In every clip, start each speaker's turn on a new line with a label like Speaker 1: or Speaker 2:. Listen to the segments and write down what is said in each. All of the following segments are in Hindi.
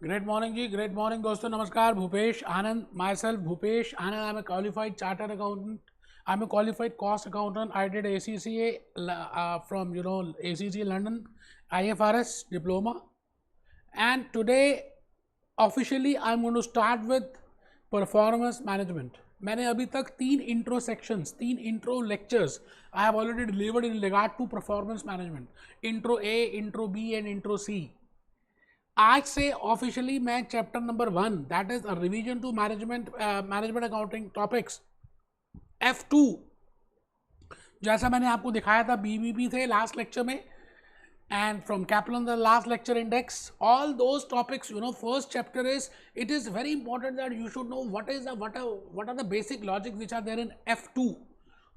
Speaker 1: ग्रेट मॉर्निंग जी, ग्रेट मॉर्निंग दोस्तों, नमस्कार। Bhupesh Anand, myself Bhupesh Anand. I am a qualified chartered accountant. I am a qualified cost accountant. I did ACCA from ACC London, IFRS diploma, and today officially I'm going to start with performance management. मैंने अभी तक तीन intro lectures I have already delivered in regard to performance management. Intro A, intro B and intro C. आज से ऑफिशियली मैं chapter number 1, that is a revision to management accounting topics, F2, जैसा मैंने आपको दिखाया था BBP थे लास्ट लेक्चर में, and from Kaplan the last lecture index, all those topics, first chapter is, it is very important that you should know what are the basic logic which are there in F2.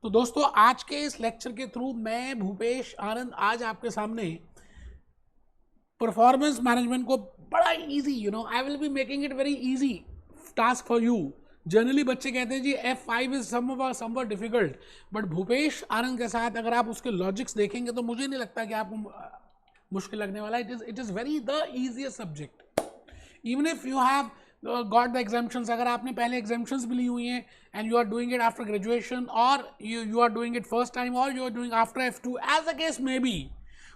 Speaker 1: तो दोस्तों आज के इस लेक्चर के थ्रू मैं भूपेश आनंद आज आपके सामने परफॉर्मेंस मैनेजमेंट को बड़ा easy, I will be making it very easy task for you. Generally बच्चे कहते हैं जी F5 is somewhat difficult, but Bhupesh Anand के साथ अगर आप उसके लॉजिक्स देखेंगे तो मुझे नहीं लगता कि आपको मुश्किल लगने वाला. It is very the easiest subject. Even if you have got the exemptions, अगर आपने पहले एग्जाम्पशंस भी ली हुई हैं and you are doing it after graduation, और you are doing it first time, और you are doing after F2, as the case may be.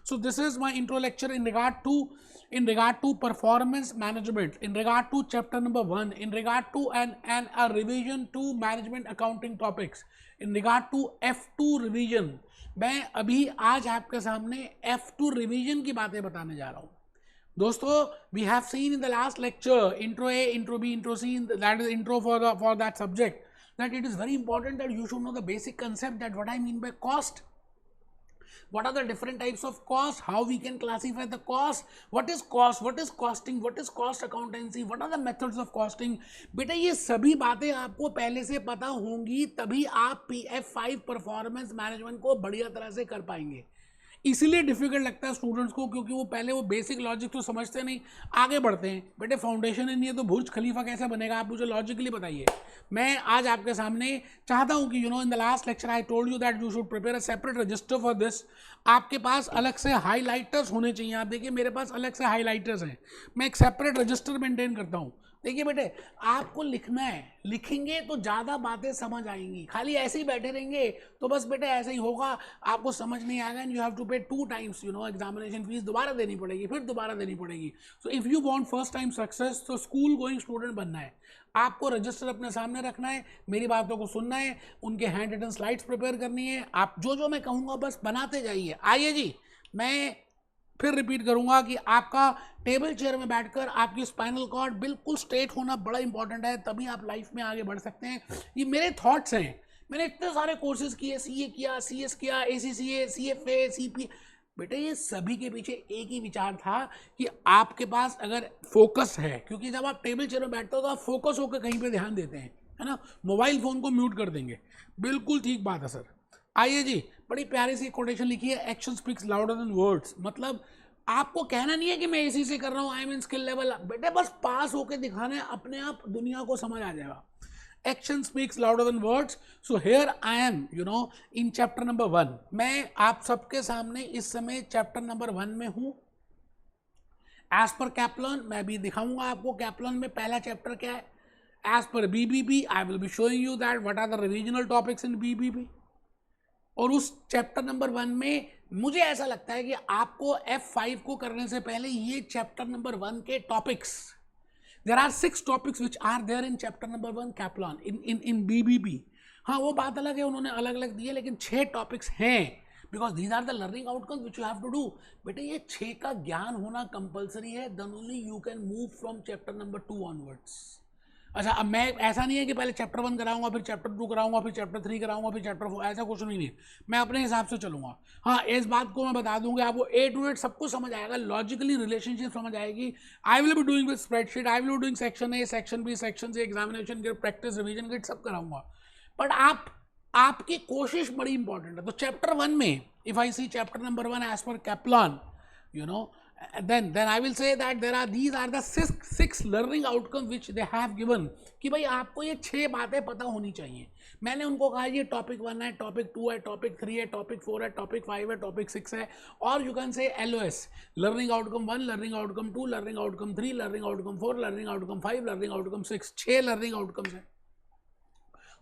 Speaker 1: So this is my intro lecture in regard to performance management, in regard to chapter number 1, in regard to a revision to management accounting topics, in regard to F2 revision. मैं अभी आज आपके सामने F2 revision की बातें बताने जा रहा हूँ. दोस्तों, we have seen in the last lecture intro A, intro B, intro C, that is intro for that subject, that it is very important that you should know the basic concept, that what I mean by cost. What are the different types of cost? How we can classify the cost? What is cost? What is costing? What is cost accountancy? What are the methods of costing? बेटा ये सभी बातें आपको पहले से पता होंगी, तभी आप PF5 परफॉर्मेंस मैनेजमेंट को बढ़िया तरह से कर पाएंगे. इसीलिए डिफिकल्ट लगता है स्टूडेंट्स को, क्योंकि वो पहले वो बेसिक लॉजिक तो समझते नहीं, आगे बढ़ते हैं. बेटे फाउंडेशन ही नहीं है तो बुर्ज खलीफा कैसे बनेगा? आप मुझे लॉजिकली बताइए. मैं आज आपके सामने चाहता हूं कि in the last lecture I told you that you should prepare a separate register for this. आपके पास अलग से हाईलाइटर्स होने चाहिए. आप देखिए मेरे पास अलग से हाईलाइटर्स हैं. मैं एक सेपरेट रजिस्टर मेंटेन करता हूँ. देखिए बेटे, आपको लिखना है, लिखेंगे तो ज़्यादा बातें समझ आएंगी. खाली ऐसे ही बैठे रहेंगे तो बस बेटे ऐसे ही होगा, आपको समझ नहीं आएगा. एंड यू हैव टू पे 2 times एग्जामिनेशन फीस दोबारा देनी पड़ेगी, फिर दोबारा देनी पड़ेगी. So if you want first time success, तो स्कूल गोइंग स्टूडेंट बनना है, आपको रजिस्टर अपने सामने रखना है, मेरी बातों को सुनना है, उनके हैंड रिटन स्लाइड्स प्रिपेयर करनी है. आप जो मैं कहूँगा बस बनाते जाइए. आइए जी, मैं फिर रिपीट करूंगा कि आपका टेबल चेयर में बैठकर आपकी स्पाइनल कॉर्ड बिल्कुल स्ट्रेट होना बड़ा इंपॉर्टेंट है, तभी आप लाइफ में आगे बढ़ सकते हैं. ये मेरे थॉट्स हैं. मैंने इतने सारे कोर्सेज किए, CA किया, CS किया, ACCA, CFA, CP. बेटे ये सभी के पीछे एक ही विचार था कि आपके पास अगर फोकस है, क्योंकि जब आप टेबल चेयर में बैठते हो तो आप फोकस होकर कहीं पे ध्यान देते हैं, है ना. मोबाइल फ़ोन को म्यूट कर देंगे. बिल्कुल ठीक बात है सर. आइए जी, बड़ी प्यारी सी कोटेशन लिखी है, action speaks louder than words. मतलब आपको कहना नहीं है कि मैं इसी से कर रहा हूँ, I am in skill level. बेटे बस पास होके दिखाना है, अपने आप दुनिया को समझ आ जाएगा. Action speaks louder than words. So here I am in chapter number 1. मैं आप सबके सामने इस समय चैप्टर नंबर 1 में हूँ. एज पर कैप्लन मैं भी दिखाऊंगा आपको कैप्लन में पहला चैप्टर क्या है. एज पर BBP I will be showing you that what are the regional topics in BBP. और उस चैप्टर नंबर 1 में मुझे ऐसा लगता है कि आपको F5 को करने से पहले ये चैप्टर नंबर 1 के topics, there are 6 topics which are there in chapter number 1 Kaplan in BBP. हाँ, वो बात अलग है, उन्होंने अलग अलग दिए, लेकिन 6 टॉपिक्स हैं, because these are the learning outcomes which you have to do. बेटे ये 6 का ज्ञान होना कंपलसरी है, then only you can move from chapter number 2 onwards. अच्छा, अब मैं ऐसा नहीं है कि पहले चैप्टर 1 कराऊंगा, फिर चैप्टर 2 कराऊंगा, फिर चैप्टर 3 कराऊंगा, फिर चैप्टर 4, ऐसा कुछ नहीं है. मैं अपने हिसाब से चलूंगा. हाँ, इस बात को मैं बता दूंगा, आपको A to Z सब कुछ समझ आएगा, लॉजिकली रिलेशनशिप समझ आएगी. I will be doing with spreadsheet, I will be doing section A, section B, section C, examination kit, practice, revision kit, सब कराऊंगा. बट आपकी कोशिश बड़ी इंपॉर्टेंट है. तो चैप्टर 1 में if I see chapter number 1 as per Kaplan, then I will say that these are the six learning outcomes which they have given कि भाई आपको ये 6 बातें पता होनी चाहिए. मैंने उनको कहा ये टॉपिक 1 है, टॉपिक 2 है, टॉपिक 3 है, टॉपिक 4 है, टॉपिक 5 है, टॉपिक 6 है, और you can say LOS, learning outcome 1, learning outcome 2, learning outcome 3, learning outcome 4, learning outcome 5, learning outcome 6, 6 learning outcomes है.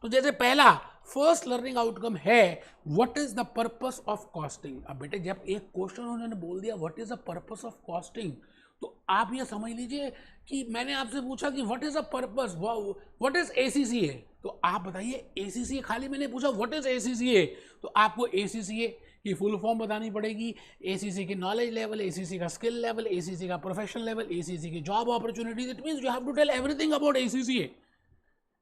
Speaker 1: तो जैसे पहला फर्स्ट लर्निंग आउटकम है what is the purpose of costing. अब बेटे जब एक क्वेश्चन उन्होंने बोल दिया what is the purpose of costing, तो आप ये समझ लीजिए कि मैंने आपसे पूछा कि what is the purpose, what is ACCA, तो आप बताइए ACCA. खाली मैंने पूछा व्हाट इज ACCA, तो आपको ACCA की फुल फॉर्म बतानी पड़ेगी, ACCA की नॉलेज लेवल, ACCA का स्किल लेवल, ACCA का प्रोफेशनल लेवल, ACCA की job opportunities. It means you have to tell everything about ACCA.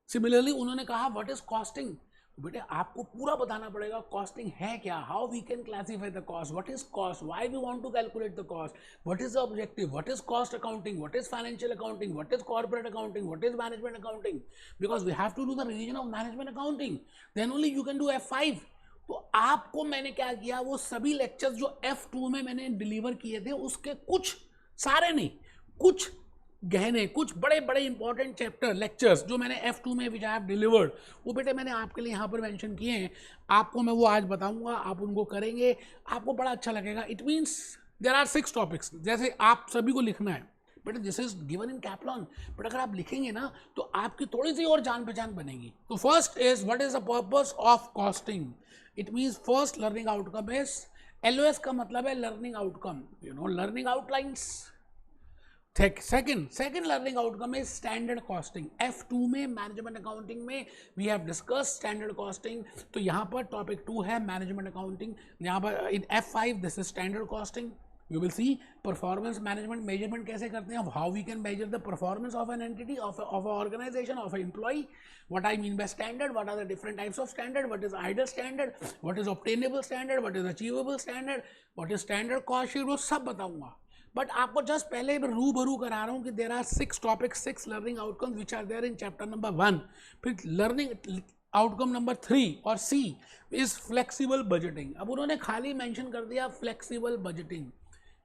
Speaker 1: Similarly उन्होंने कहा व्हाट इज कॉस्टिंग, बेटे आपको पूरा बताना पड़ेगा कॉस्टिंग है क्या, how we can classify the cost, what is cost, why we want to calculate the cost, what is the objective, what is cost accounting, what is financial accounting, what is corporate accounting, what is management accounting, because we have to do the revision of management accounting, then only you can do F5. तो आपको मैंने क्या किया, वो सभी लेक्चर्स जो F2 में मैंने डिलीवर किए थे उसके कुछ, सारे नहीं, कुछ गहने, कुछ बड़े बड़े इंपॉर्टेंट चैप्टर लेक्चर्स जो मैंने F2 में विच आई हैव डिलीवर्ड, वो बेटे मैंने आपके लिए यहाँ पर मेंशन किए हैं. आपको मैं वो आज बताऊंगा, आप उनको करेंगे, आपको बड़ा अच्छा लगेगा. It means there are 6 topics, जैसे आप सभी को लिखना है but this is given in Kaplan, but अगर आप लिखेंगे ना तो आपकी थोड़ी सी और जान पहचान बनेगी. तो first is what is the purpose of costing. It means first learning outcome is LOS का मतलब है learning outcome, you know, learning outlines. Second learning outcome is standard costing. F2 में मैनेजमेंट अकाउंटिंग में we have discuss standard costing, तो यहाँ पर टॉपिक 2 है मैनेजमेंट अकाउंटिंग. यहाँ पर in F5 this is standard costing. You will see performance management, measurement कैसे करते हैं, how we can measure the performance of an entity, of organisation, of employee. What I mean by standard, what are the different types of standard, what is ideal standard, what is obtainable standard, what is achievable standard, what is standard cost sheet, वो सब बताऊंगा. बट आपको जस्ट पहले रूबरू करा रहा हूँ कि there are 6 topics, 6 learning outcomes which are there in chapter number 1. फिर लर्निंग आउटकम नंबर 3 और C इज फ्लेक्सिबल बजटिंग. अब उन्होंने खाली मेंशन कर दिया फ्लेक्सिबल बजटिंग.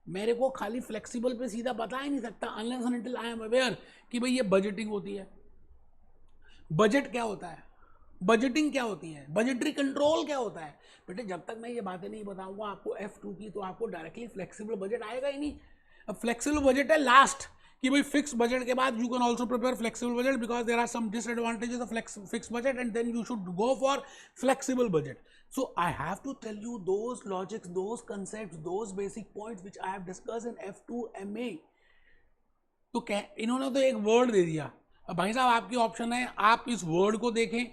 Speaker 1: मेरे को खाली फ्लेक्सिबल पे सीधा बता ही नहीं सकता unless and until I am aware कि भाई ये बजटिंग होती है. बजट क्या होता है, बजटिंग क्या होती है, बजटरी कंट्रोल क्या होता है. बेटे जब तक मैं ये बातें नहीं बताऊंगा आपको F2 की, तो आपको डायरेक्टली फ्लेक्सिबल बजट आएगा ही नहीं. अब फ्लेक्सिबल बजट है लास्ट, कि भाई फिक्स बजट के बाद you can also prepare flexible budget because there are some disadvantages of fix budget and then you should go for flexible budget. So I have to tell you those logics, those concepts, those basic points which I have discussed in F2 MA. तो क्या इन्होंने तो एक वर्ड दे दिया. अब भाई साहब आपकी ऑप्शन है, आप इस वर्ड को देखें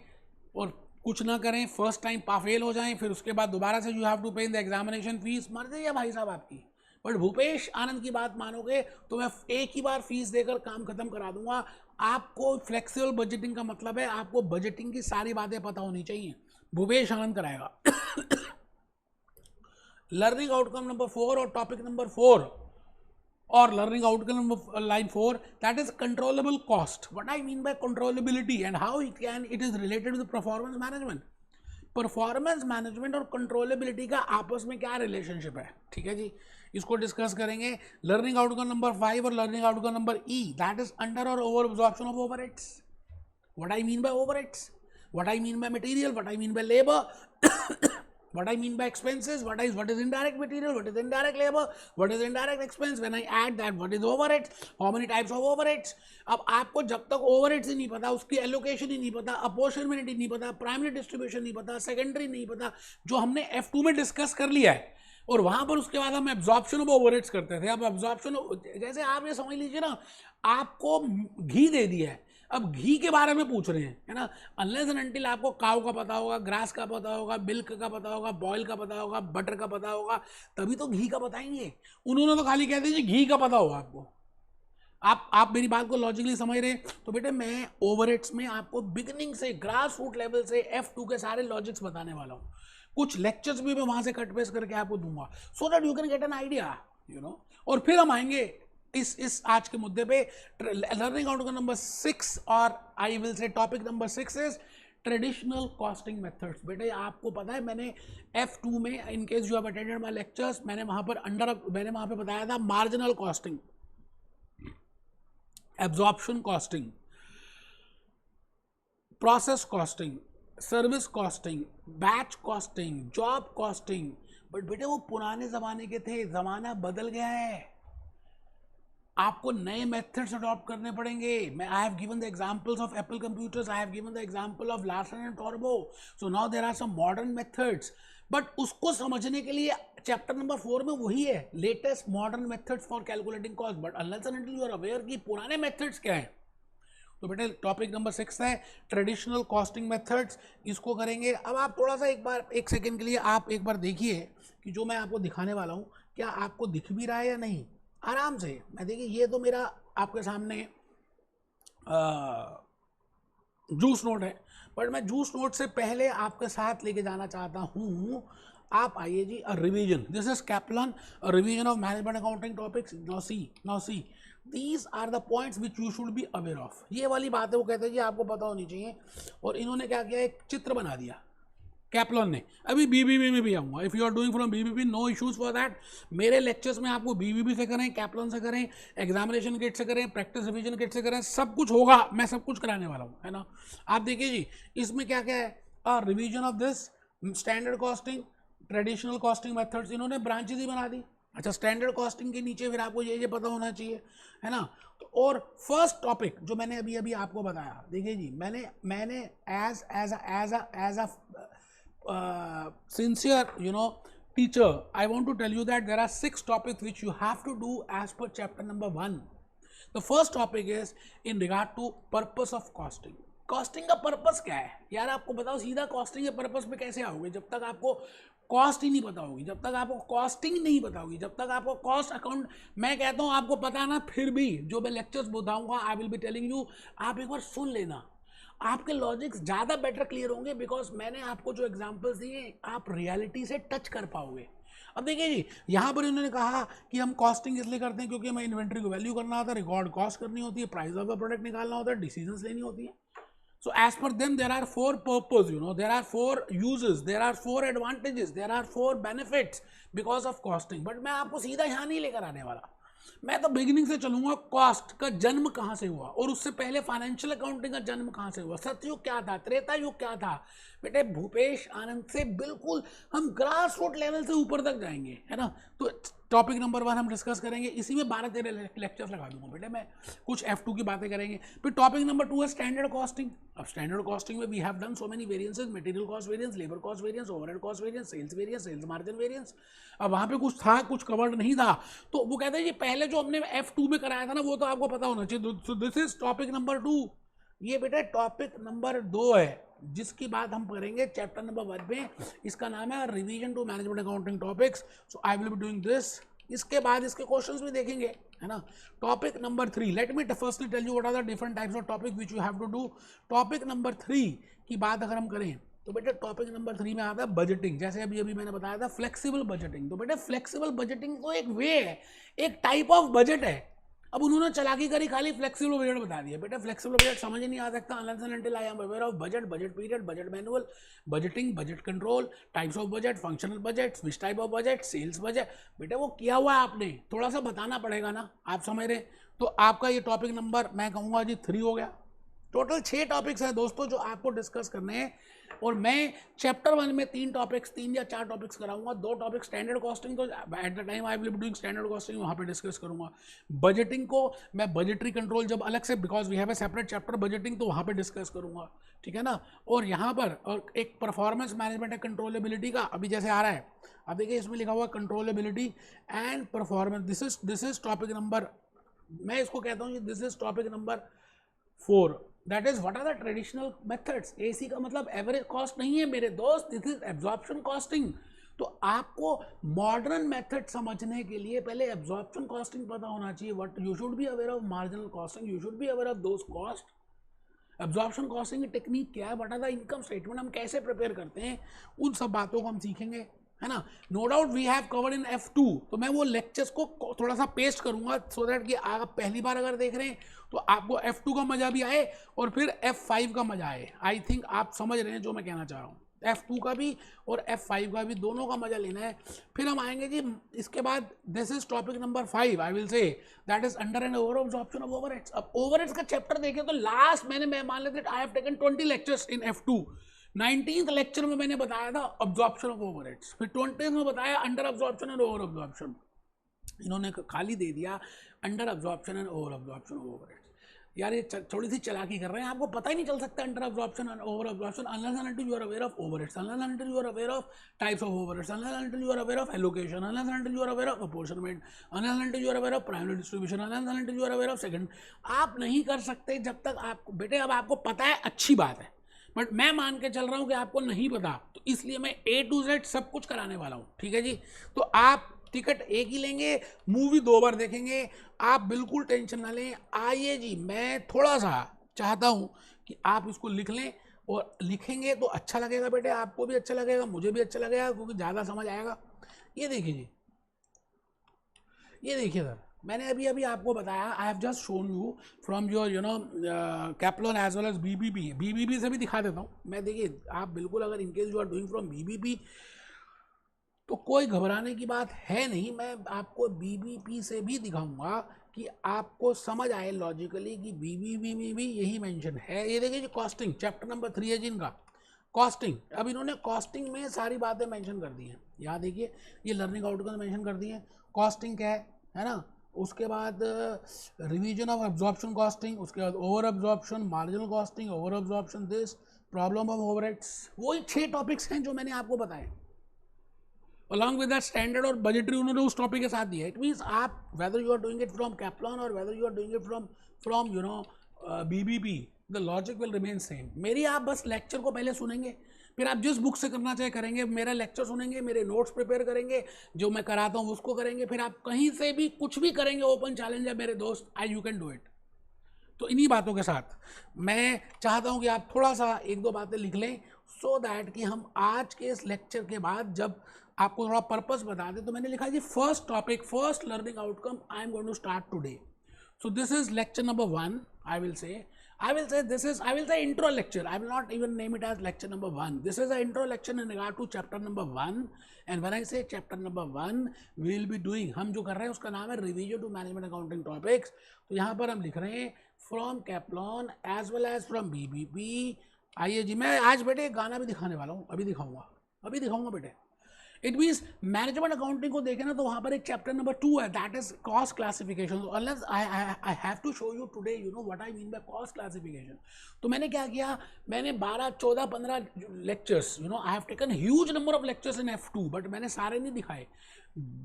Speaker 1: और कुछ ना करें, फर्स्ट टाइम फेल हो जाएं, फिर उसके बाद दोबारा से यू हैव टू पे इन द एग्जामिनेशन फीस, मर जाइए भाई साहब आपकी. बट भूपेश आनंद की बात मानोगे तो मैं एक ही बार फीस देकर काम खत्म करा दूंगा. आपको फ्लेक्सिबल बजटिंग का मतलब है आपको बजटिंग की सारी बातें पता होनी चाहिए, भूपेश आनंद कराएगा. लर्निंग आउटकम नंबर 4 और topic number 4 or learning outcome number line 4, that is controllable cost. What I mean by controllability and how it is related to the performance management. Performance management और कंट्रोलेबिलिटी का आपस में क्या रिलेशनशिप है, ठीक है जी, इसको डिस्कस करेंगे. लर्निंग आउटकम नंबर 5 और learning outcome number E, that is under और over absorption of overheads. What I mean by overheads, what I mean by material, what I mean by labour, what I mean by expenses, what is indirect material, what is indirect labor, what is indirect expense, when I add that what is overheads, how many types of overheads. अब आपको जब तक overheads ही नहीं पता, उसकी allocation ही नहीं पता, apportionment ही नहीं पता, primary distribution नहीं पता, secondary नहीं पता, जो हमने F2 में डिस्कस कर लिया है, और वहां पर उसके बाद हम एब्जॉर्प्शन ऑफ ओवरहेड्स करते थे. अब एब्जॉर्प्शन जैसे आप ये समझ लीजिए ना, आपको घी दे दिया है, अब घी के बारे में पूछ रहे हैं, है ना. अनलेस एंड अनटिल आपको काऊ का पता होगा, ग्रास का पता होगा, मिल्क का पता होगा, बॉयल का पता होगा, बटर का पता होगा, तभी तो घी का बताएंगे. उन्होंने तो खाली कह दीजिए घी का पता होगा आपको. आप मेरी बात को लॉजिकली समझ रहे हैं. तो बेटे मैं ओवरहेड्स में आपको बिगिनिंग से ग्रास रूट लेवल से F2 के सारे लॉजिक्स बताने वाला हूँ. कुछ लेक्चर्स भी मैं वहां से कट पेस्ट करके आपको दूंगा, so that you can get an idea, you know. और फिर हम आएंगे इस आज के मुद्दे पे, लर्निंग आउटकम नंबर 6 और I will say topic number 6 is traditional costing methods. बेटे आपको पता है मैंने F2 में, in case you have attended my lectures, मैंने वहां पे बताया था marginal costing, absorption costing, process costing, service costing, batch costing, job costing. But बेटे वो पुराने ज़माने के थे, ज़माना बदल गया है, आपको नए मेथड्स अडॉप्ट करने पड़ेंगे। मैं I have given the examples of Apple computers, I have given the example of Larsen and टॉर्बो, so now there are some modern methods. But उसको समझने के लिए चैप्टर नंबर 4 में वही है, latest modern methods for calculating cost. But unless and until you are aware कि पुराने मेथड्स क्या है, तो बेटे टॉपिक नंबर 6 है ट्रेडिशनल कॉस्टिंग मेथड्स, इसको करेंगे। अब आप थोड़ा सा एक सेकेंड के लिए आप एक बार देखिए कि जो मैं आपको दिखाने वाला हूँ क्या आपको दिख भी रहा है या नहीं, आराम से। मैं देखिए ये तो मेरा आपके सामने जूस नोट है, बट मैं जूस नोट से पहले आपके साथ लेके जाना चाहता हूँ, आप आइए जी, revision, this is Kaplan, revision of management accounting topics. Now see these are the points which you should be aware of. ये वाली बात है, वो कहते हैं जी आपको पता होनी चाहिए। और इन्होंने क्या किया, एक चित्र बना दिया कैप्लन ने। अभी बीबीबी में भी आऊँगा, if you are doing from BBB no issues for that. मेरे लेक्चर्स में आपको बीबीबी से करें, कैप्लन से करें, एग्जामिनेशन किट से करें, प्रैक्टिस रिवीजन किट से करें, सब कुछ होगा, मैं सब कुछ कराने वाला हूँ, है ना। आप देखिए जी इसमें क्या क्या है, revision of this standard costing, traditional costing methods, इन्होंने ब्रांचेज ही बना दी। अच्छा, स्टैंडर्ड कॉस्टिंग के नीचे फिर आपको ये पता होना चाहिए, है ना। तो और फर्स्ट टॉपिक जो मैंने अभी आपको बताया, देखिए जी मैंने as a sincere teacher, I want to tell you that there are 6 topics which you have to do as per chapter number 1. The first topic is in regard to purpose of costing. Costing का पर्पस क्या है यार, आपको बताओ सीधा कॉस्टिंग के पर्पस पे कैसे आओगे, जब तक आपको कॉस्ट ही नहीं पता होगी, जब तक आपको कॉस्टिंग नहीं पता होगी, जब तक आपको कॉस्ट अकाउंट, मैं कहता हूँ आपको पता है ना, फिर भी जो मैं लेक्चर्स बताऊंगा आई विल बी टेलिंग यू, आप एक बार सुन लेना, आपके लॉजिक्स ज़्यादा बेटर क्लियर होंगे, बिकॉज मैंने आपको जो एग्जांपल्स दिए आप रियलिटी से टच कर पाओगे। अब देखिए जी यहाँ पर इन्होंने कहा कि हम कॉस्टिंग इसलिए करते हैं क्योंकि हमें इन्वेंट्री को वैल्यू करना होता है, रिकॉर्ड कॉस्ट करनी होती है, प्राइस ऑफ द प्रोडक्ट निकालना होता है, डिसीजंस लेनी होती है। So as per them there are 4 purpose, there are 4 uses, there are 4 advantages, there are 4 benefits because of costing। but मैं आपको सीधा यहाँ नहीं लेकर आने वाला, मैं तो बिगिनिंग से चलूंगा, कॉस्ट का जन्म कहाँ से हुआ और उससे पहले फाइनेंशियल अकाउंटिंग का जन्म कहाँ से हुआ, सतयुग क्या था, त्रेता युग क्या था। बेटे भूपेश आनंद से बिल्कुल हम ग्रास रूट लेवल से ऊपर तक जाएंगे, है ना। तो टॉपिक नंबर 1 हम डिस्कस करेंगे, इसी में 12-13 लेक्चर्स लगा दूंगा बेटे मैं, कुछ F2 की बातें करेंगे। फिर टॉपिक नंबर 2 है स्टैंडर्ड कॉस्टिंग। अब स्टैंडर्ड कॉस्टिंग में we have done so many variances, material cost variance, labour cost variance, overhead cost variance, sales margin variance. अब वहाँ पे कुछ था, कुछ कवर्ड नहीं था, तो वो कहते हैं कि पहले जो हमने F2 में कराया था ना, वो तो आपको पता होना चाहिए। So this is topic number 2। ये बेटा टॉपिक नंबर 2 है जिसकी बात हम करेंगे चैप्टर नंबर 1 में, इसका नाम है revision to management accounting topics. So I will be doing this, इसके बाद इसके क्वेश्चंस भी देखेंगे, है ना। Topic number 3, let me firstly tell you what are the different types of topic which you have to do. Topic number 3 की बात अगर हम करें तो बेटा टॉपिक नंबर 3 में आता है बजटिंग, जैसे अभी मैंने बताया था फ्लेक्सिबल बजटिंग। तो बेटा फ्लेक्सिबल बजटिंग तो एक वे है, एक टाइप ऑफ बजट है। अब उन्होंने चालाकी करी, खाली फ्लेक्सिबल बजट बता दिया। बेटा फ्लेक्सिबल बजट समझ ही नहीं आ सकता unless and until I am aware of budget, budget period, budget manual, budgeting, budget control, types of budget, functional budget, which type of budget, sales budget. बेटा वो किया हुआ है आपने, थोड़ा सा बताना पड़ेगा ना, आप समझ रहे। तो आपका ये टॉपिक नंबर मैं कहूँगा जी 3 हो गया। टोटल 6 टॉपिक्स हैं दोस्तों जो आपको डिस्कस करने हैं, और मैं चैप्टर 1 में 3 या 4 टॉपिक्स कराऊंगा। 2 टॉपिक स्टैंडर्ड कॉस्टिंग को at the time I will be doing standard costing, वहाँ पे डिस्कस करूंगा। बजटिंग को मैं बजटरी कंट्रोल जब अलग से, because we have a separate chapter budgeting, तो वहाँ पे डिस्कस करूंगा, ठीक है ना। और यहाँ पर और एक परफॉर्मेंस मैनेजमेंट है कंट्रोलेबिलिटी का, अभी जैसे आ रहा है, अब देखिए इसमें लिखा हुआ controllability and performance, this is topic number, मैं इसको कहता हूँ this is topic number 4, that is what are the traditional methods. AC का मतलब एवरेज कॉस्ट नहीं है मेरे दोस्त, दिस इज एब्जॉर्प्शन कॉस्टिंग। तो आपको मॉडर्न मेथड समझने के लिए पहले एब्जॉर्प्शन कॉस्टिंग पता होना चाहिए। What you should be aware of marginal costing, you should be aware of those cost. Absorption costing की टेक्निक क्या है, what are the income statement, हम कैसे प्रिपेयर करते हैं, उन सब बातों को हम सीखेंगे। है ना. No doubt we have covered in F2. तो मैं वो लेक्चर्स को थोड़ा सा पेस्ट करूंगा सो दैट कि आप पहली बार अगर देख रहे हैं तो आपको F2 का मजा भी आए और फिर F5 का मजा आए. आई थिंक आप समझ रहे हैं जो मैं कहना चाह रहा हूँ. F2 का भी और F5 का भी दोनों का मजा लेना है. फिर हम आएंगे जी इसके बाद. This is topic number 5 I will say, that is under and over absorption of overheads. अब ओवरहेड्स का चैप्टर देखें तो लास्ट मैं मान लेते आई have taken 20 lectures in F2. 19th lecture में मैंने बताया था अब्जॉर्प्शन ऑफ ओवरहेड्स, फिर 20th में बताया under absorption and over absorption. इन्होंने खाली दे दिया under absorption and over absorption of overheads. यार ये थोड़ी सी चालाकी कर रहे हैं, आपको पता ही नहीं चल सकता under absorption and over absorption unless and until you are aware of overheads, unless and until you are aware of types of overheads, unless and until you are aware of allocation, unless and until you are aware of apportionment, unless and until you are aware of primary distribution, unless and until you are aware of second. आप नहीं कर सकते जब तक आपको बेटे, अब आपको पता है अच्छी बात है, बट मैं मान के चल रहा हूँ कि आपको नहीं पता, तो इसलिए मैं A to Z सब कुछ कराने वाला हूँ. ठीक है जी. तो आप टिकट एक ही लेंगे, मूवी 2 बार देखेंगे, आप बिल्कुल टेंशन ना लें. आइए जी, मैं थोड़ा सा चाहता हूँ कि आप इसको लिख लें, और लिखेंगे तो अच्छा लगेगा बेटे, आपको भी अच्छा लगेगा, मुझे भी अच्छा लगेगा, क्योंकि ज़्यादा समझ आएगा. ये देखिए जी, ये देखिए सर, मैंने अभी अभी आपको बताया, I have just shown you from your Kaplan as well as BBP से भी दिखा देता हूँ मैं. देखिए आप बिल्कुल, अगर in case you are doing from BBP तो कोई घबराने की बात है नहीं. मैं आपको बीबीपी से भी दिखाऊंगा कि आपको समझ आए लॉजिकली कि बीबीपी में भी यही मेंशन है. ये देखिए जी, कॉस्टिंग चैप्टर नंबर 3 है जिनका, कॉस्टिंग. अब इन्होंने कॉस्टिंग में सारी बातें मेंशन कर दी हैं. यहाँ देखिए, ये लर्निंग आउटकम मेंशन कर दी है. कॉस्टिंग क्या है ना. उसके बाद रिवीजन ऑफ एब्जॉर्प्शन कॉस्टिंग, उसके बाद over absorption, marginal costing, over absorption, this problem of overheads. वही 6 टॉपिक्स हैं जो मैंने आपको बताए. अलॉन्ग विद दैट स्टैंडर्ड और बजटरी उन्होंने उस टॉपिक के साथ दिया. इट मीन्स आप whether you are doing it from Kaplan और whether you are doing it from you know BBP, the logic will remain same. मेरी आप बस लेक्चर को पहले सुनेंगे, फिर आप जिस बुक से करना चाहे करेंगे. मेरा लेक्चर सुनेंगे, मेरे नोट्स प्रिपेयर करेंगे, जो मैं कराता हूँ उसको करेंगे, फिर आप कहीं से भी कुछ भी करेंगे. ओपन चैलेंज है मेरे दोस्त, यू कैन डू इट. तो इन्हीं बातों के साथ मैं चाहता हूँ कि आप थोड़ा सा 1-2 बातें लिख लें, सो दैट कि हम आज के इस लेक्चर के बाद जब आपको थोड़ा पर्पस बता दें. तो मैंने लिखा जी first topic, first learning outcome I am going to start today. So this is lecture number 1. I will say this is, I will say intro lecture. I will not even name it as lecture number 1. This is an intro lecture in regard to chapter number 1. And when I say chapter number 1, we will be doing, हम जो कर रहे हैं उसका नाम है revision to management accounting topics. तो यहाँ पर हम लिख रहे हैं from Kaplan as well as from BBP. आइए जी, मैं आज बेटे एक गाना भी दिखाने वाला हूँ, अभी दिखाऊंगा बेटे. इट मीन्स मैनेजमेंट अकाउंटिंग को देखें ना, तो वहाँ पर एक चैप्टर नंबर 2 है, that is cost classification. Unless I have to show you today, you know what I mean by cost classification. तो मैंने क्या किया, मैंने 12, 14, 15 lectures, you know I have taken huge number of lectures in F2, but मैंने सारे नहीं दिखाए.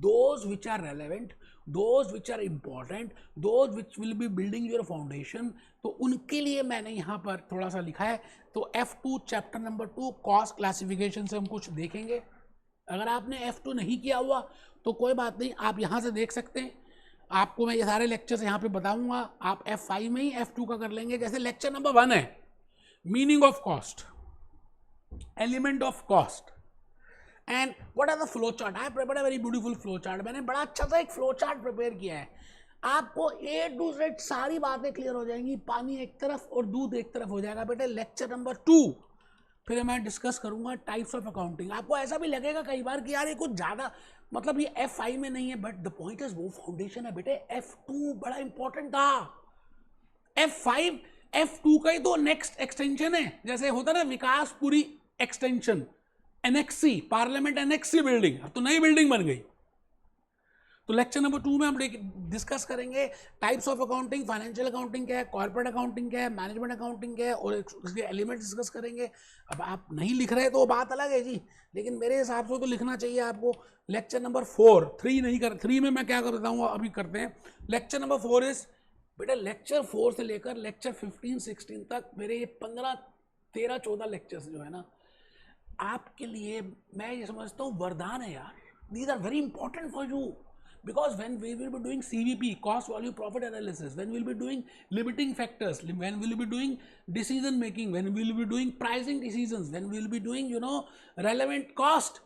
Speaker 1: Those which are relevant, those which are important, those which will be building your foundation, तो उनके लिए मैंने यहाँ पर थोड़ा सा लिखा है. तो F2 chapter number 2 cost classification से हम कुछ देखेंगे. अगर आपने F2 नहीं किया हुआ तो कोई बात नहीं, आप यहाँ से देख सकते हैं. आपको मैं ये सारे लेक्चर्स यहाँ पे बताऊंगा, आप F5 में ही F2 का कर लेंगे. जैसे लेक्चर नंबर 1 है meaning of cost, element of cost, and what are the flow chart. I prepared a very beautiful flow chart. मैंने बड़ा अच्छा सा एक फ्लो चार्ट प्रिपेयर किया है. आपको A to Z सारी बातें क्लियर हो जाएंगी. पानी एक तरफ और दूध एक तरफ हो जाएगा बेटे. लेक्चर नंबर 2 फिर मैं डिस्कस करूंगा टाइप्स ऑफ अकाउंटिंग. आपको ऐसा भी लगेगा कई बार कि यार ये कुछ ज़्यादा, मतलब ये F5 में नहीं है, बट द पॉइंट इज वो फाउंडेशन है बेटे. F2 बड़ा इंपॉर्टेंट था. F5 F2 का ही तो नेक्स्ट एक्सटेंशन है. जैसे होता ना Vikaspuri extension, NXC, parliament NXC building, अब तो नई बिल्डिंग बन गई. तो लेक्चर नंबर 2 में हम डिस्कस करेंगे types of accounting, financial accounting क्या है, कॉर्पोरेट अकाउंटिंग क्या है, मैनेजमेंट अकाउंटिंग क्या है, और उसके एलिमेंट्स डिस्कस करेंगे. अब आप नहीं लिख रहे तो बात अलग है जी, लेकिन मेरे हिसाब से तो लिखना चाहिए आपको. लेक्चर नंबर 4, 3 नहीं कर, 3 में मैं क्या कर बताऊँगा अभी करते हैं. लेक्चर नंबर 4 इज बेटा, लेक्चर 4 से लेकर लेक्चर 15, 16 तक मेरे ये 15, 13, 14 लेक्चर्स जो है ना, आपके लिए मैं ये समझता हूँ वरदान है यार. These are very important for you. Because when we will be doing CVP, cost value profit analysis, when we will be doing limiting factors, when we will be doing decision making, when we will be doing pricing decisions, when we will be doing, you know, relevant cost,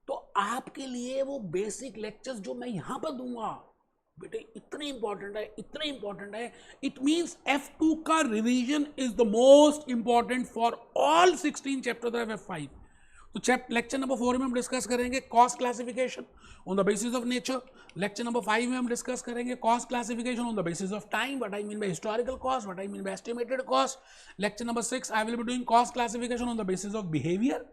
Speaker 1: तो आपके लिए वो बेसिक लेक्चर्स जो मैं यहां पर दूंगा बेटे इतने इंपॉर्टेंट है. इट मींस F2 का revision is the most important for all 16 chapters of F5. तो लेक्चर नंबर 4 में हम डिस्कस करेंगे cost classification on the basis of nature. Lecture number 5 में हम डिस्कस करेंगे cost classification on the basis of time, what I mean bye historical cost, what I mean bye estimated cost. Lecture number 6 I will be doing cost classification on the basis of behaviour.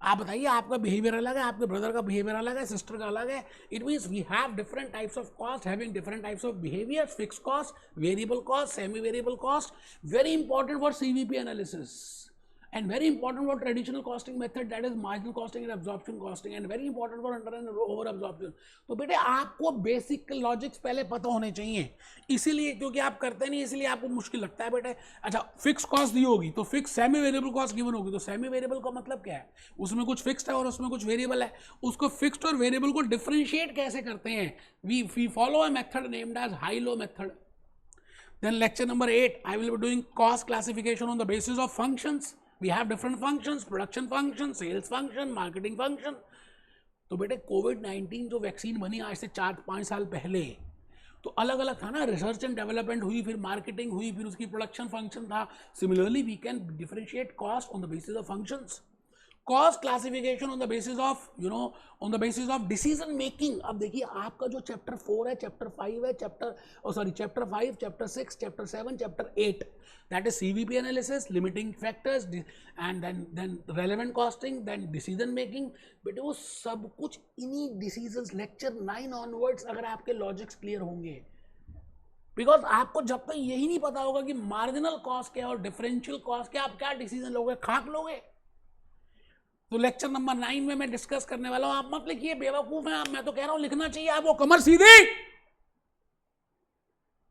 Speaker 1: आप बताइए, आपका बिहेवियर अलग है, आपके ब्रदर का बिहेवियर अलग है, सिस्टर का अलग है. It means we have different types of cost having different types of behaviour. Fix cost, variable cost, semi variable cost, very important for CVP analysis and very important for traditional costing method, that is marginal costing and absorption costing, and very important for under and over absorption. तो बेटे आपको बेसिक लॉजिक्स पहले पता होने चाहिए, इसीलिए क्योंकि आप करते नहीं इसलिए आपको मुश्किल लगता है बेटे. अच्छा, फिक्स कॉस्ट दी होगी तो fix semi variable cost given होगी, तो सेमी वेरिएबल का मतलब क्या है, उसमें कुछ फिक्स्ड है और उसमें कुछ वेरिएबल है. उसको फिक्स्ड और वेरिएबल को डिफरेंशिएट कैसे करते हैं, we follow a method named as high low method. Then lecture number 8 I will be doing cost classification on the basis of functions. We have different functions, production function, sales function, marketing function. तो बेटे कोविड-19 जो वैक्सीन बनी आज से 4-5 साल पहले, तो अलग अलग था ना, रिसर्च एंड डेवलपमेंट हुई, फिर मार्केटिंग हुई, फिर उसकी प्रोडक्शन फंक्शन था. Similarly we can differentiate cost on the basis of functions. Cost classification on the basis of on the basis of decision making. अब देखिए आपका जो चैप्टर 4 है, चैप्टर 5 है, chapter 5, chapter 6, chapter 7, chapter 8, that is CVP analysis, limiting factors, and then relevant costing, then decision making. बेटे वो सब कुछ इन्हीं डिसीजंस लेक्चर 9 ऑनवर्ड्स अगर आपके लॉजिक्स क्लियर होंगे, बिकॉज आपको जब तक यही नहीं पता होगा कि मार्जिनल कॉस्ट क्या और डिफरेंशियल कॉस्ट क्या, आप क्या डिसीजन लोगे, खाक लोगे. तो लेक्चर नंबर 9 में मैं डिस्कस करने वाला हूं. आप मत लिखिए, बेवकूफ हैं आप, मैं तो कह रहा हूं लिखना चाहिए. आप वो कमर सीधी,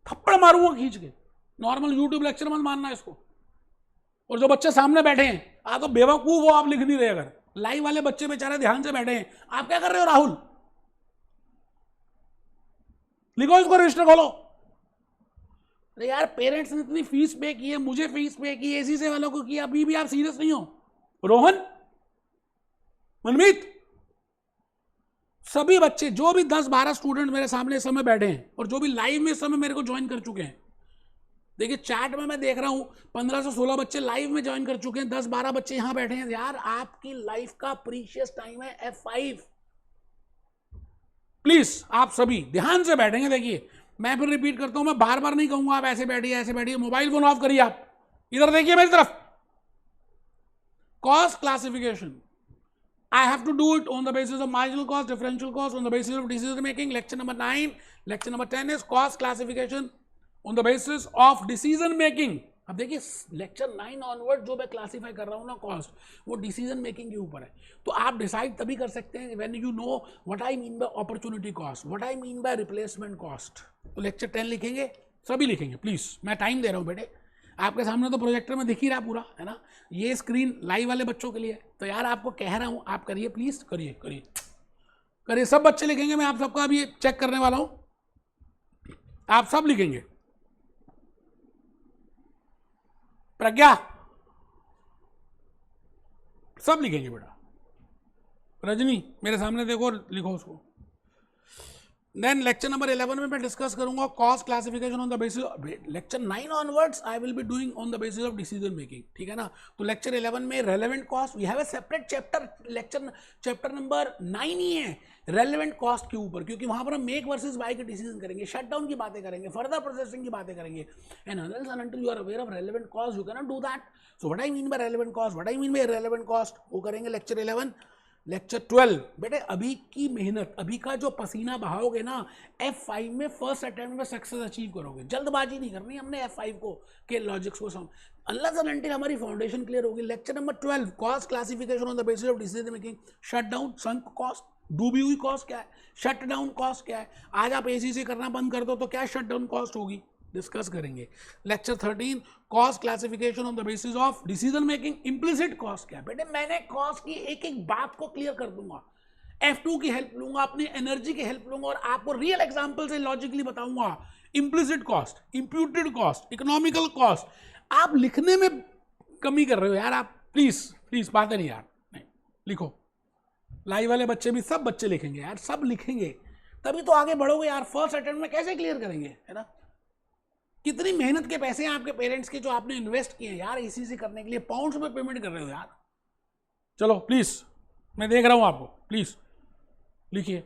Speaker 1: थप्पड़ मारूंगा खींच के. नॉर्मल यूट्यूब लेक्चर मत मानना इसको. और जो बच्चे सामने बैठे हैं, आप तो बेवकूफ हो, आप लिख नहीं रहे. अगर लाइव वाले बच्चे बेचारे ध्यान से बैठे हैं, आप क्या कर रहे हो राहुल, लिखो इसको, रजिस्टर खोलो. अरे यार, पेरेंट्स ने इतनी फीस पे की है, मुझे फीस पे की, एसीसी वालों को की, अभी भी आप सीरियस नहीं हो. रोहन, मनमीत, सभी बच्चे जो भी 10-12 स्टूडेंट मेरे सामने इस समय बैठे हैं और जो भी लाइव में इस समय मेरे को ज्वाइन कर चुके हैं, देखिए चैट में मैं देख रहा हूं 15 से 16 बच्चे लाइव में ज्वाइन कर चुके हैं, 10-12 बच्चे यहां बैठे हैं. यार आपकी लाइफ का प्रीशियस टाइम है F5. प्लीज आप सभी ध्यान से बैठेंगे. देखिए मैं फिर रिपीट करता हूं, मैं बार बार नहीं कहूंगा आप ऐसे बैठिए. मोबाइल फोन ऑफ करिए, आप इधर देखिए मेरी तरफ. Cost classification I have to do it on the basis of marginal cost, differential cost, on the basis of decision making. Lecture number 9, lecture number 10 is cost classification on the basis of decision making. अब देखिए लेक्चर 9 ऑनवर्ड जो मैं क्लासीफाई कर रहा हूँ ना कॉस्ट, वो डिसीजन मेकिंग के ऊपर है. तो आप डिसाइड तभी कर सकते हैं when you know what I mean bye opportunity cost, what I mean by replacement cost. तो लेक्चर 10 लिखेंगे, सभी लिखेंगे प्लीज, मैं टाइम दे रहा हूँ बेटे. आपके सामने तो प्रोजेक्टर में दिख ही रहा पूरा है ना, ये स्क्रीन लाइव वाले बच्चों के लिए. तो यार आपको कह रहा हूं, आप करिए प्लीज, करिए. सब बच्चे लिखेंगे, मैं आप सबका अभी चेक करने वाला हूं. आप सब लिखेंगे. प्रज्ञा, सब लिखेंगे बेटा. रजनी मेरे सामने देखो, लिखो उसको. देन लेक्चर नंबर 11 में मैं डिस्कस करूंगा cost classification on the basis. Lecture 9 onwards I will be doing on the basis of decision making. ठीक है ना. तो लेक्चर 11 में relevant cost, we have a separate chapter. Chapter number 9 ही है रेलेवेंट कॉस्ट के ऊपर, क्योंकि वहां पर हम मेक वर्सेस बाय के डिसीजन करेंगे, शट डाउन की बातें करेंगे, फर्दर प्रोसेसिंग की बातें करेंगे. And until you are aware of relevant cost you can not do that. So what I mean bye relevant cost, what I mean bye relevant cost, वो करेंगे लेक्चर 11. लेक्चर 12 बेटे अभी की मेहनत, अभी का जो पसीना बहाओगे ना, F5 में फर्स्ट अटेम्प्ट में सक्सेस अचीव करोगे. जल्दबाजी नहीं करनी हमने F5 को के लॉजिक्स को समझ, अनलेस एंड अनटिल हमारी फाउंडेशन क्लियर होगी. Lecture number 12 cost classification on the basis of decision making. Shut down, sunk cost, डूबी हुई कॉस्ट क्या है, शट डाउन कॉस्ट क्या है. आज आप एसीसी करना बंद कर दो तो क्या शट डाउन कॉस्ट होगी, डिस्कस करेंगे. Lecture 13 cost classification on the basis of decision making. Implicit cost क्या है बेटे, मैंने कॉस्ट की एक एक बात को क्लियर कर दूंगा. F2 की हेल्प लूंगा, अपनी एनर्जी की हेल्प लूंगा और आपको रियल एग्जांपल से लॉजिकली बताऊंगा. Implicit cost, imputed cost, economical cost. आप लिखने में कमी कर रहे हो यार, आप प्लीज बातें नहीं यार, नहीं लिखो. लाइव वाले बच्चे भी, सब बच्चे लिखेंगे यार, सब लिखेंगे, तभी तो आगे बढ़ोगे यार। फर्स्ट अटेम्प्ट में कैसे क्लियर करेंगे, है ना? कितनी मेहनत के पैसे हैं आपके पेरेंट्स के जो आपने इन्वेस्ट किए यार एसीसी करने के लिए, पाउंड्स में पेमेंट कर रहे हो यार। चलो प्लीज, मैं देख रहा हूं आपको, प्लीज लिखिए।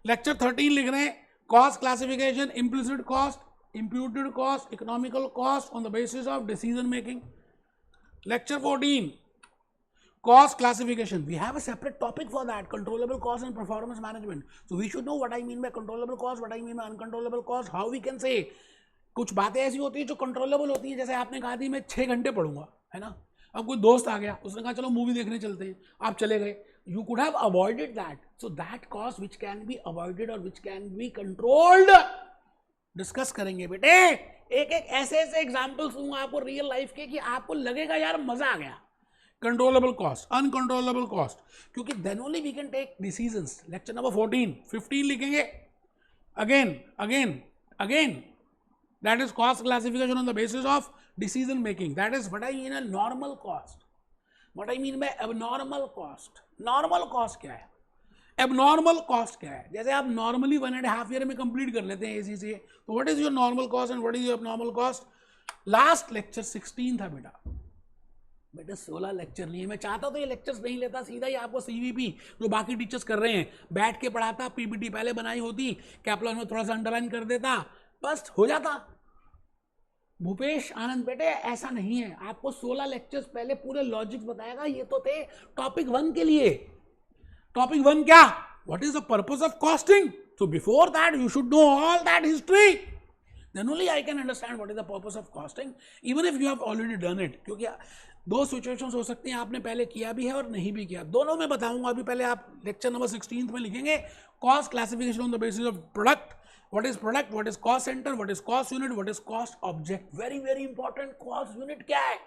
Speaker 1: लेक्चर 13 लिख रहे हैं, cost classification, implicit cost, imputed cost, economical cost on the basis of decision making. Lecture 14, cost classification. We have a separate topic for that, controllable cost and performance management. So we should know what I mean by controllable cost, what I mean by uncontrollable cost, how we can say. कुछ बातें ऐसी होती है जो कंट्रोलेबल होती है, जैसे आपने कहा थी मैं 6 घंटे पढ़ूंगा, है ना? अब कोई दोस्त आ गया, उसने कहा चलो मूवी देखने चलते हैं, आप चले गए, you could have avoided that. So that cost which can be avoided or which can be controlled, discuss करेंगे बेटे। एक एक ऐसे ऐसे एग्जाम्पल्स दूंगा आपको रियल लाइफ के कि आपको लगेगा यार मजा आ गया। कंट्रोलेबल कॉस्ट, अनकंट्रोलेबल कॉस्ट, क्योंकि then only we can take decisions. Lecture number 14, 15 लिखेंगे, again again again, that is cost classification on the basis of decision making. That is what I mean a normal cost, what I mean by abnormal cost. Normal cost क्या है, एबनॉर्मल कॉस्ट क्या है? जैसे आप नॉर्मली 1.5 ईयर में कंप्लीट कर लेते हैं एसी से, तो what is your normal cost and what is your abnormal cost? Last lecture 16 था बेटा, 16 लेक्चर नहीं है। मैं चाहता तो ये लेक्चर्स नहीं लेता, सीधा ही आपको सीवीपी जो बाकी टीचर्स कर रहे हैं बैठ के पढ़ाता, पीपीटी पहले बनाई होती, कैप्लन में थोड़ा सा अंडरलाइन कर देता, बस हो जाता। भूपेश आनंद बेटे ऐसा नहीं है, आपको 16 लेक्चर्स पहले पूरे लॉजिक्स बताएगा। ये तो थे टॉपिक 1 के लिए। टॉपिक 1 क्या? What is the purpose of costing? So before that you should know all that history. Then only I can understand what is the purpose of costing, even if you have already done it. क्योंकि 2 सिचुएशंस हो सकती हैं, आपने पहले किया भी है और नहीं भी किया, दोनों में बताऊंगा। अभी पहले आप लेक्चर नंबर 16 में लिखेंगे cost classification on the basis of product. What is product? What is cost center? What is cost unit? What is cost object? Very very important. cost unit क्या है?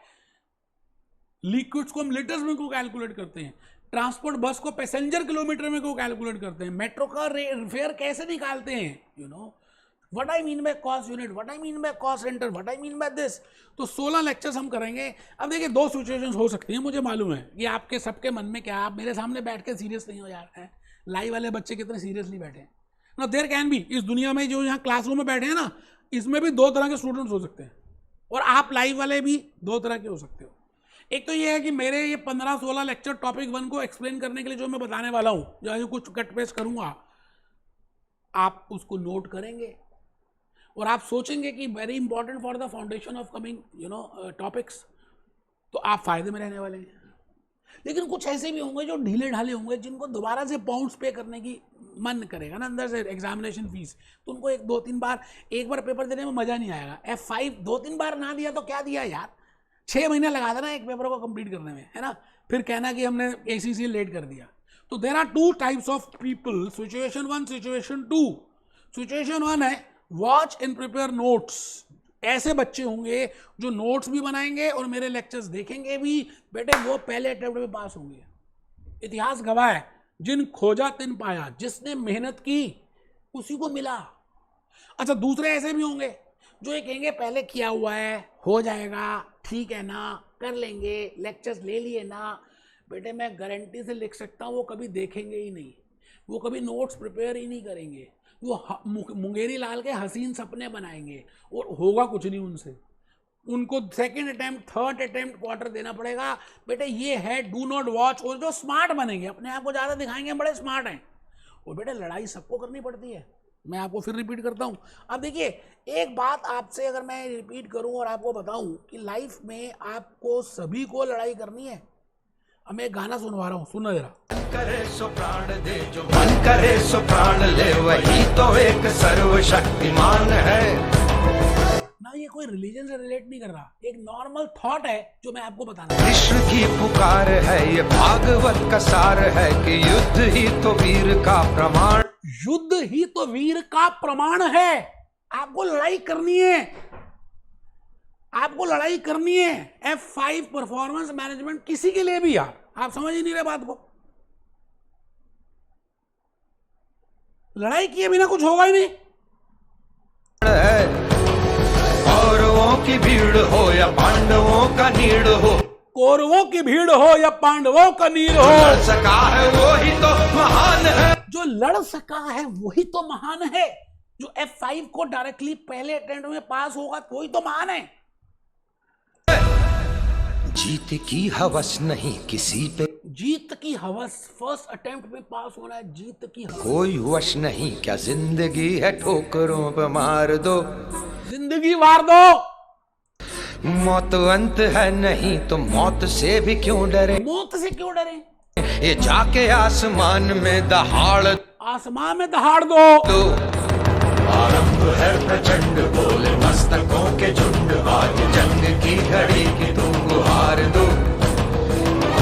Speaker 1: लिक्विड्स को हम लीटर्स में क्यों कैलकुलेट करते हैं? ट्रांसपोर्ट बस को पैसेंजर किलोमीटर में क्यों कैलकुलेट करते हैं? मेट्रो का फेयर कैसे निकालते हैं? You know what I mean by cost unit, what I mean by cost centre, what I mean by this. तो 16 लेक्चर्स हम करेंगे। अब देखिए 2 सिचुएशंस हो सकती हैं, मुझे मालूम है कि आपके सबके मन में क्या, आप मेरे सामने बैठ के सीरियस नहीं हो यार है। लाइव वाले बच्चे कितने सीरियसली बैठे हैं ना। देयर कैन बी, इस दुनिया में जो यहाँ क्लासरूम में बैठे हैं ना, इसमें भी 2 तरह के स्टूडेंट्स हो सकते हैं, और आप लाइव वाले भी 2 तरह के हो सकते हो। एक तो ये है कि मेरे ये 15-16 लेक्चर टॉपिक 1 को एक्सप्लेन करने के लिए जो मैं बताने वाला हूँ, जो कुछ कट पेस्ट करूँगा, आप उसको नोट करेंगे और आप सोचेंगे कि very important for the foundation of coming topics, तो आप फायदे में रहने वाले हैं। लेकिन कुछ ऐसे भी होंगे जो ढीले ढाले होंगे, जिनको दोबारा से पाउंड्स पे करने की मन करेगा ना अंदर से, एग्जामिनेशन फीस, तो उनको 1-2-3 बार, एक बार पेपर देने में मजा नहीं आएगा। F5 2-3 बार ना दिया तो क्या दिया यार, 6 महीने लगा देना एक पेपर को कंप्लीट करने में, है ना, फिर कहना कि हमने ACC लेट कर दिया। तो there are 2 types of people, situation 1, situation 2। Situation 1 है वॉच एंड प्रिपेयर नोट्स। ऐसे बच्चे होंगे जो नोट्स भी बनाएंगे और मेरे लेक्चर्स देखेंगे भी, बेटे वो पहले अटेम्प्ट में पास होंगे। इतिहास गवाह है, जिन खोजा तिन पाया, जिसने मेहनत की उसी को मिला। अच्छा, दूसरे ऐसे भी होंगे जो ये कहेंगे पहले किया हुआ है, हो जाएगा, ठीक है ना, कर लेंगे, लेक्चर्स ले लिए ना। बेटे मैं गारंटी से लिख सकता हूँ वो कभी देखेंगे ही नहीं, वो कभी नोट्स प्रिपेयर ही नहीं करेंगे, वो मुंगेरी लाल के हसीन सपने बनाएंगे और होगा कुछ नहीं उनसे। उनको second attempt, third attempt, quarter देना पड़ेगा। बेटे ये है डू नॉट वॉच। और जो स्मार्ट बनेंगे, अपने आप को ज़्यादा दिखाएंगे बड़े स्मार्ट हैं, और बेटे लड़ाई सबको करनी पड़ती है। मैं आपको फिर रिपीट करता हूँ। अब देखिए एक बात आपसे अगर मैं रिपीट करूँ और आपको बताऊँ कि लाइफ में आपको सभी को लड़ाई करनी है। अब मैं एक गाना सुनवा रहा हूँ, सुनो जरा।
Speaker 2: करे सो प्राण दे, जो मन करे सो प्राण ले, वही तो एक सर्वशक्तिमान है
Speaker 1: ना। ये कोई रिलीजन से रिलेट नहीं कर रहा, एक नॉर्मल थॉट है जो मैं आपको बताना।
Speaker 2: विश्व की पुकार है, ये भागवत का सार है कि युद्ध ही तो वीर का प्रमाण,
Speaker 1: युद्ध ही तो वीर का प्रमाण है। आपको लड़ाई करनी है, आपको लड़ाई करनी है। F5 परफॉर्मेंस मैनेजमेंट किसी के लिए भी यार, आप समझ ही नहीं रहे बात को। लड़ाई किए बिना कुछ होगा ही नहीं।
Speaker 2: कौरवों की भीड़ हो या पांडवों का नीड़ हो,
Speaker 1: कौरवों की भीड़ हो या पांडवों का नीर हो,
Speaker 2: लड़ सका है वो ही तो महान है।
Speaker 1: जो लड़ सका है वही तो महान है। जो F5 को डायरेक्टली पहले अटेम्प्ट में पास होगा वही तो महान है।
Speaker 2: जीत की हवस नहीं किसी पे,
Speaker 1: जीत की हवस, फर्स्ट अटेम्प्ट में पास होना है, जीत की हवस।
Speaker 2: कोई वश नहीं, क्या जिंदगी है ठोकरों पे मार दो,
Speaker 1: जिंदगी वार दो।
Speaker 2: मौत अंत है नहीं तो मौत से भी क्यों डरे,
Speaker 1: मौत से क्यों डरे,
Speaker 2: ये जाके आसमान में दहाड़
Speaker 1: आसमान में दहाड़ दो।
Speaker 2: दो। आरंभ है प्रचंड बोले मस्तकों के झुंड, आज जंग की घड़ी की तुम गुहार दो।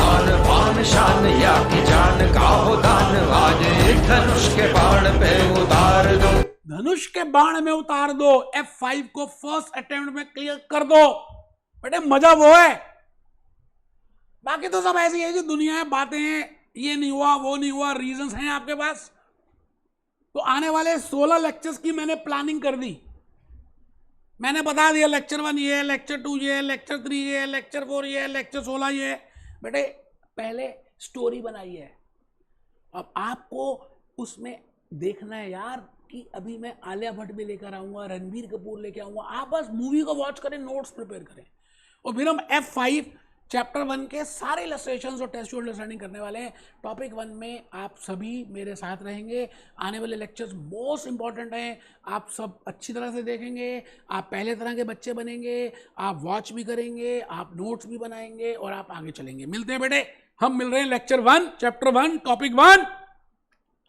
Speaker 2: आन पान शान या की जान का हो दान, आज एक धनुष के बाण पे उतार दो।
Speaker 1: धनुष के बाण में उतार दो। F5 को फर्स्ट अटेम्प्ट में क्लियर कर दो। बेटे मजा वो है, बाकी तो सब ऐसी है जी, दुनिया है, बातें हैं, ये नहीं हुआ वो नहीं हुआ, रीजंस हैं आपके पास। तो आने वाले 16 लेक्चर्स की मैंने प्लानिंग कर दी। मैंने बता दिया लेक्चर 1 ये है, लेक्चर 2 ये है, लेक्चर 3 ये है, लेक्चर 4 ये है, लेक्चर 16 ये है। बेटे पहले स्टोरी बनाई है, अब आपको उसमें देखना है यार कि अभी मैं आलिया भट्ट भी लेकर आऊंगा, रणबीर कपूर लेके आऊंगा। आप बस मूवी को वॉच करें, नोट्स प्रिपेयर करें, और फिर हम F5 चैप्टर 1 के सारे इलस्ट्रेशंस और टेक्सचुअल अंडरस्टैंडिंग करने वाले हैं। टॉपिक 1 में आप सभी मेरे साथ रहेंगे। आने वाले लेक्चर्स मोस्ट इंपॉर्टेंट हैं, आप सब अच्छी तरह से देखेंगे। आप पहले तरह के बच्चे बनेंगे, आप वॉच भी करेंगे, आप नोट्स भी बनाएंगे और आप आगे चलेंगे। मिलते हैं बेटे, हम मिल रहे हैं लेक्चर 1 चैप्टर 1 टॉपिक 1।